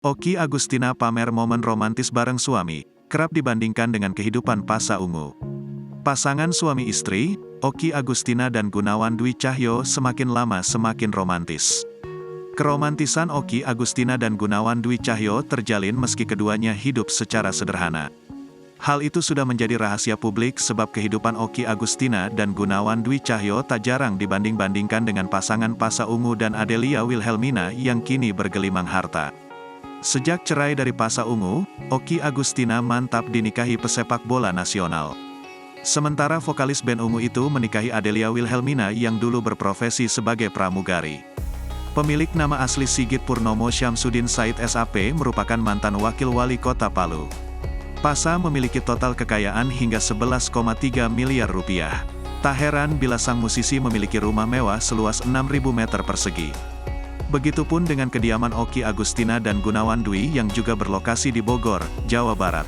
Okky Agustina pamer momen romantis bareng suami, kerap dibandingkan dengan kehidupan Pasha Ungu. Pasangan suami istri, Okky Agustina dan Gunawan Dwi Cahyo semakin lama semakin romantis. Keromantisan Okky Agustina dan Gunawan Dwi Cahyo terjalin meski keduanya hidup secara sederhana. Hal itu sudah menjadi rahasia publik sebab kehidupan Okky Agustina dan Gunawan Dwi Cahyo tak jarang dibanding-bandingkan dengan pasangan Pasha Ungu dan Adelia Wilhelmina yang kini bergelimang harta. Sejak cerai dari Pasha Ungu, Okky Agustina mantap dinikahi pesepak bola nasional. Sementara vokalis band Ungu itu menikahi Adelia Wilhelmina yang dulu berprofesi sebagai pramugari. Pemilik nama asli Sigit Purnomo Syamsuddin Said SAP merupakan mantan wakil wali kota Palu. Pasha memiliki total kekayaan hingga 11,3 miliar rupiah. Tak heran bila sang musisi memiliki rumah mewah seluas 6.000 meter persegi. Begitupun dengan kediaman Okky Agustina dan Gunawan Dwi yang juga berlokasi di Bogor, Jawa Barat.